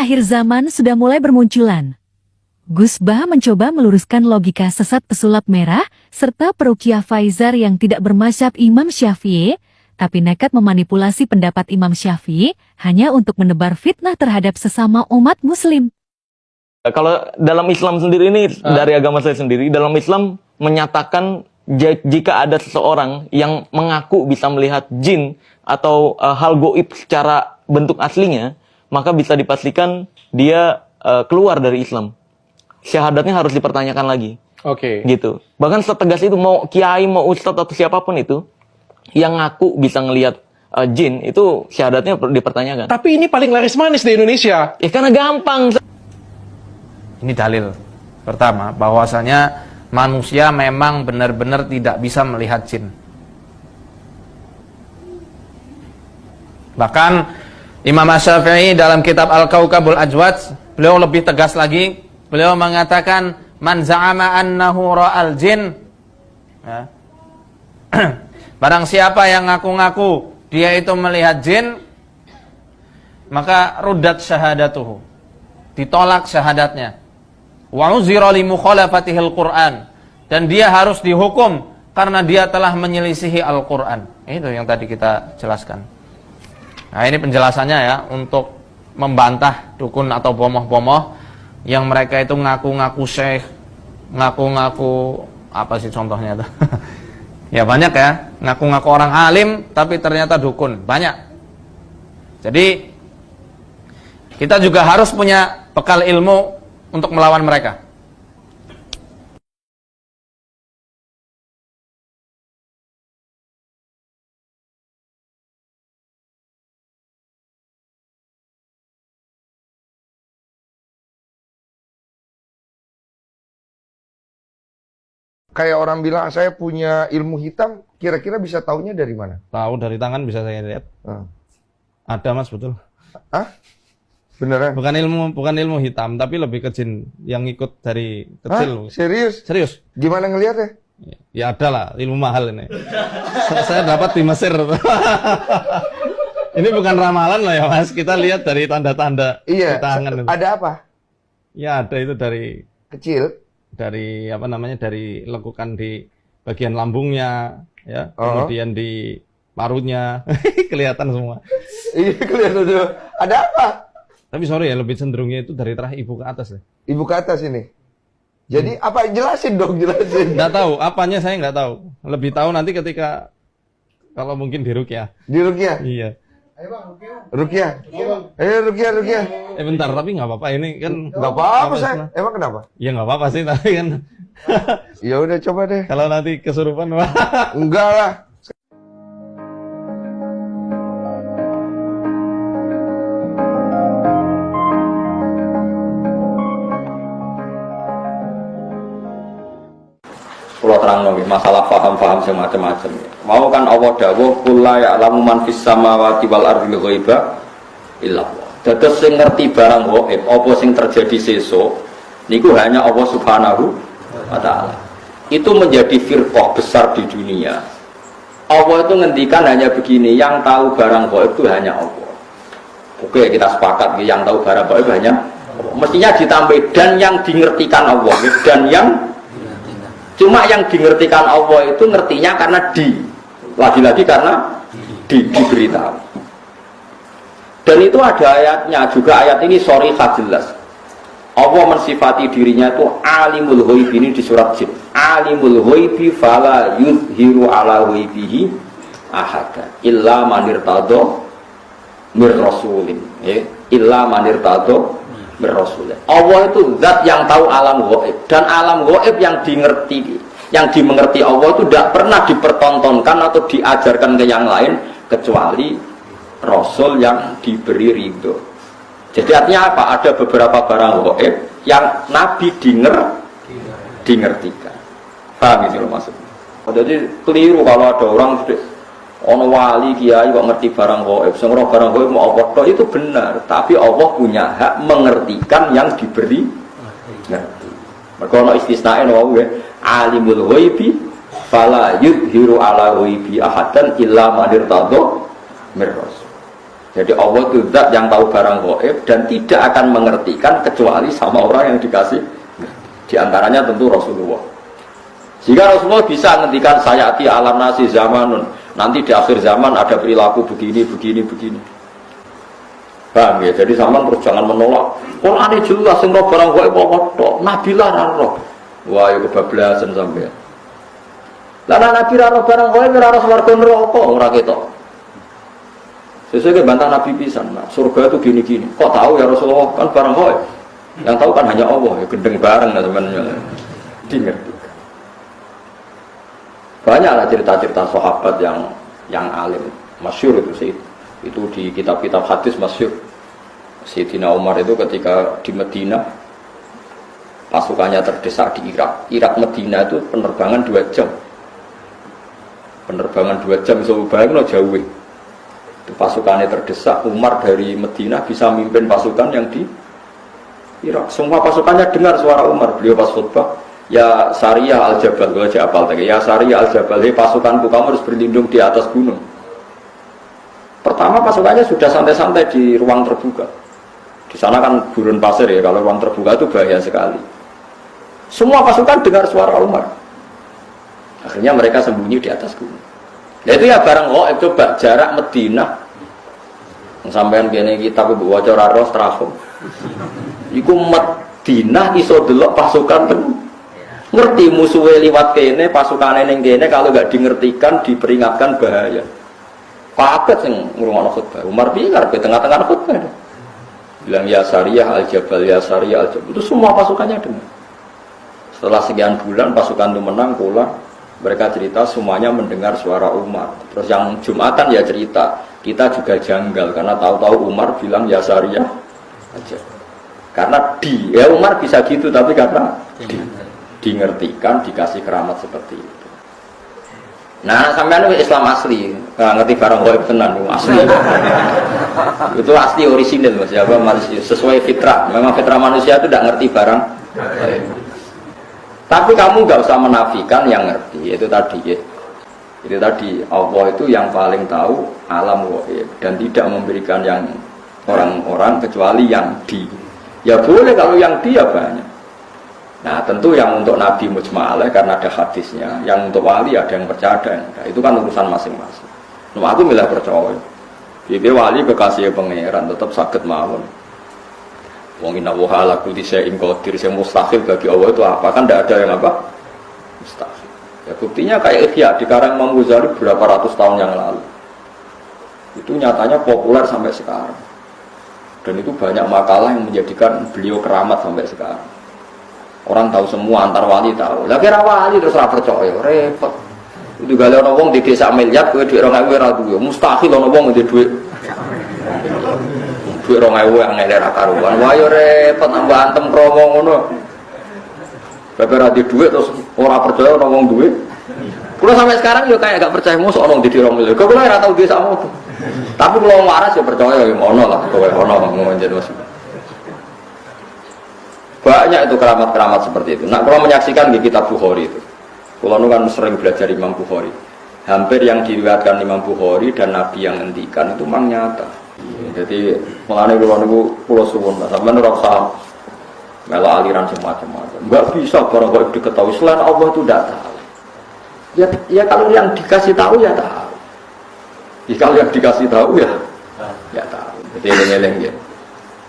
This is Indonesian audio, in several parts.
akhir zaman sudah mulai bermunculan. Gus Bah mencoba meluruskan logika sesat pesulap merah, serta peruqyah Faizar yang tidak bermazhab Imam Syafi'i, tapi nekat memanipulasi pendapat Imam Syafi'i hanya untuk menebar fitnah terhadap sesama umat muslim. Kalau dalam Islam sendiri ini, dari agama saya sendiri, dalam Islam menyatakan jika ada seseorang yang mengaku bisa melihat jin atau hal goib secara bentuk aslinya, maka bisa dipastikan dia keluar dari Islam. Syahadatnya harus dipertanyakan lagi. Oke. Gitu. Bahkan setegas itu, mau kiai, mau ustadz atau siapapun itu, yang ngaku bisa ngelihat jin, itu syahadatnya dipertanyakan. Tapi ini paling laris manis di Indonesia. Ya karena gampang. Ini dalil pertama, bahwasanya manusia memang benar-benar tidak bisa melihat jin. Bahkan Imam Syafi'i dalam kitab Al-Kaukabul Ajwad, beliau lebih tegas lagi. Beliau mengatakan, man za'ama annahu ra'al jin, ya. Barang siapa yang ngaku-ngaku dia itu melihat jin, maka ruddat syahadatuhu, ditolak syahadatnya. Wa uzira li mukhalafatihil Qur'an, dan dia harus dihukum karena dia telah menyelisihi Al-Qur'an. Itu yang tadi kita jelaskan. Nah, ini penjelasannya ya, untuk membantah dukun atau bomoh-bomoh yang mereka itu ngaku-ngaku syekh, ngaku-ngaku apa sih contohnya itu? Ya banyak ya, ngaku-ngaku orang alim tapi ternyata dukun, banyak. Jadi kita juga harus punya bekal ilmu untuk melawan mereka. Kayak orang bilang saya punya ilmu hitam, kira-kira bisa taunya dari mana? Tahu dari tangan bisa saya lihat. Ada Mas, betul. Hah? Beneran? Bukan ilmu hitam, tapi lebih ke jin yang ikut dari kecil. Hah? Serius? Serius. Gimana ngelihatnya? Ya ada lah, ilmu mahal ini. Saya dapat di Mesir. Ini bukan ramalan lah ya Mas, kita lihat dari tanda-tanda di tangan. Ada apa? Ya ada itu dari kecil. Dari apa namanya, dari lekukan di bagian lambungnya, ya, kemudian di parunya, kelihatan semua. Iya kelihatan tuh. Ada apa? Tapi sorry ya, lebih cenderungnya itu dari terah ibu ke atas ya. Ibu ke atas ini. Jadi apa? Jelasin dong, jelasin. Nggak tahu, apanya saya nggak tahu. Lebih tahu nanti ketika kalau mungkin di ruqyah. Di ruqyah? Iya. Ayo Bang, ruqyah. Ayo ruqyah. Bentar, tapi nggak apa-apa ini kan. Nggak apa-apa saya. Emang kenapa? Ya nggak apa-apa sih, tapi kan. Ya udah coba deh. Kalau nanti kesurupan wah. Enggak lah. Kalau terang masalah paham-paham semacam-macam. Mau kan Allah dawuh kul la ya'lamu man fis samawati wal ardi ghaiba illa Allah. Dados sing ngerti barang gaib apa sing terjadi sesuk niku hanya Allah Subhanahu wa taala. Itu menjadi firqah besar di dunia. Allah itu ngendikan hanya begini, yang tahu barang gaib itu hanya Allah. Oke, kita sepakat yang tahu barang gaib hanya Allah. Mestinya ditambah dan yang dingertikan Allah, dan yang cuma yang dingertikan Allah itu ngertinya karena lagi-lagi karena diberitahu. Dan itu ada ayatnya juga, ayat ini sharihah jelas. Allah mensifati dirinya itu alimul ghaib, ini di surat Jin. Alimul ghaibi fala yuzhiru ala ghaibihi ahada illa man irtada mir rasulin. Illa man irtada berrasulullah. Allah itu zat yang tahu alam gaib, dan alam gaib yang dimengerti Allah itu tidak pernah dipertontonkan atau diajarkan ke yang lain kecuali Rasul yang diberi ridho. Jadi artinya apa? Ada beberapa barang gaib yang Nabi dingertikan. Paham itu maksudnya? Jadi keliru kalau ada orang ono wali kiai kok ngerti barang gaib, sing ora barang gaib mau apa itu benar, tapi Allah punya hak mengertikan yang diberi ngerti. Mergo ono istisnae wae ya, alimul ghaibi fala yudhiru ala ghaibi ahadan illa man irtadha mir rasul. Jadi Allah itu zat yang tahu barang gaib dan tidak akan mengertikan kecuali sama orang yang dikasih. Di antaranya tentu Rasulullah. Jika Rasulullah bisa menghentikan sayati alam nasi zamanun, nanti di akhir zaman ada perilaku begini. Paham ya? Jadi zaman terus jangan menolak. Quran ini jelas sing roh barang gaib apa Nabi lah roh. Wah, ya kebablasan sampean. Lah Nabi ra roh barang gaib ora roh swarga neraka ora ketok. Sesuai bantah Nabi pisan, nah, surga itu gini-gini. Kok tahu ya Rasulullah? Kan barang gaib. Yang tahu kan hanya Allah, ya gendeng bareng lah sebenarnya. Dimengerti. Banyaklah cerita-cerita sahabat yang alim, masyhur itu sih. Itu di kitab-kitab hadis masyhur. Sayyidina Umar itu ketika di Medina pasukannya terdesak di Irak. Irak Medina itu penerbangan 2 jam. Penerbangan 2 jam iso bayangno jauh. Itu pasukannya terdesak, Umar dari Medina bisa mimpin pasukan yang di Irak. Semua pasukannya dengar suara Umar. Beliau pas khutbah, ya Sariyah al-Jabal, gue aja apal tadi. Ya Sariyah al-Jabal, pasukanku kamu harus berlindung di atas gunung. Pertama pasukannya sudah santai-santai di ruang terbuka. Di sana kan gurun pasir ya, kalau ruang terbuka itu bahaya sekali. Semua pasukan dengar suara Umar. Akhirnya mereka sembunyi di atas gunung. Nah itu ya barang gaib, coba jarak Medina. Sampean kene kitab ibu waca ora ros trafo. Iku Medina iso delok pasukan ten. Ngerti musuhe liwat kene, pasukane ning kene kalau enggak dingertikan diperingatkan bahaya. Kaget sing ngrungokno khutbah. Umar piye karepe tengah-tengah khutbah. Bilang ya Sariyah al-Jabal, ya Sariyah al-Jabal. Itu semua pasukannya dengar. Setelah sekian bulan pasukan itu menang pulang. Mereka cerita semuanya mendengar suara Umar. Terus yang Jumatan ya cerita, kita juga janggal karena tahu-tahu Umar bilang ya Sariyah aja. Karena ya Umar bisa gitu, tapi karena dingertikan, dikasih keramat seperti itu. Nah, sampean itu Islam asli, ngerti barang gaib tenan asli. Itu asli orisinil Mas, ya, sesuai fitrah. Memang fitrah manusia itu tidak ngerti barang gaib. Tapi kamu nggak usah menafikan yang ngerti, itu tadi ya. Itu tadi Allah itu yang paling tahu alam gaib dan tidak memberikan yang orang-orang kecuali yang di. Ya boleh kalau yang di ya banyak. Nah tentu yang untuk Nabi mujma'alah karena ada hadisnya, yang untuk wali ada yang percaya ada yang enggak. Itu kan urusan masing-masing. Nah, aku milih percaya. Jadi wali kekasih pangeran tetap sakit mawon. Wong inna wa ala kulli syai'in qadir, yang mustahil bagi Allah itu apa? Kan tidak ada yang apa? Mustahil. Ya buktinya kayak Ihya di karang Imam Ghazali berapa ratus tahun yang lalu. Itu nyatanya populer sampai sekarang. Dan itu banyak makalah yang menjadikan beliau keramat sampai sekarang. Orang tahu semua, antar wali tahu. Lah kira wali terus ora percaya, repot. Itu gale ana wong di desa miliar kowe dhuwit 2000 ora duwe. Mustahil ana wong di dhuwit 2000 yang ngelak ra karuan. Wah yo repot tambah antem kromo ngono. Bapak ra di dhuwit terus ora percaya ana wong duwe. Kulo sampai sekarang yo kayak gak percaya mosok ana di 2000. Kok kulo ora tau desa ngono. Tapi kulo waras yo percaya yo ono lah, kowe ono ngono jeneng. Banyak itu keramat-keramat seperti itu. Nah, kalau menyaksikan di kitab Bukhari itu, kalau kan sering belajar Imam Bukhari, hampir yang diriwayatkan Imam Bukhari dan Nabi yang ngendikan itu memang nyata. Jadi mulane pulau suwun, sampeyan ora usah melo aliran semacam-macam. Enggak bisa barang kok diketahui selain Allah itu tidak tahu. Ya kalau yang dikasih tahu ya tahu. Ya, kalau yang dikasih tahu ya tahu. Jadi eleng-eleng ya.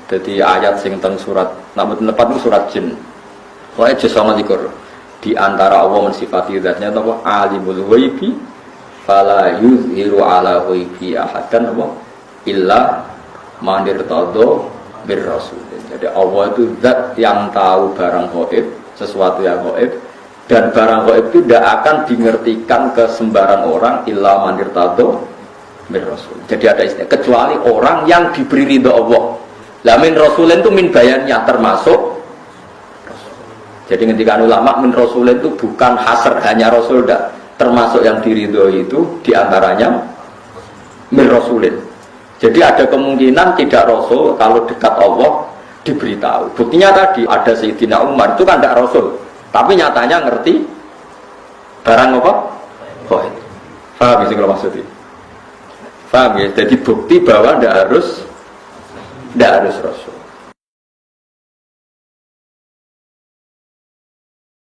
Jadi ayat sing teng surat nomor 4 itu surat jin. Wae sama likur. Di antara Allah mensifati zatnya apa? Alimul ghaibi fala yuzhiru ala ghaibi ahadan apa? Illa man irtadha bir rasul. Jadi Allah itu zat yang tahu barang gaib, sesuatu yang gaib, dan barang gaib itu tidak akan dimengertikan ke sembarang orang illa man irtadha bir rasul. Jadi ada istilah kecuali orang yang diberi ridha Allah. Lah min rasulin itu min bayannya termasuk rasul. Jadi ketika ulama min rasulin itu bukan hasr hanya rasul dah, termasuk yang diridhoi itu diantaranya min rasulin. Jadi ada kemungkinan tidak rasul kalau dekat Allah diberitahu. Buktinya tadi ada Sayyidina Umar itu kan tidak rasul, tapi nyatanya ngerti barang apa? Gaib. Paham sih kalau maksudnya? Paham ya? Jadi bukti bahwa tidak harus Rasul.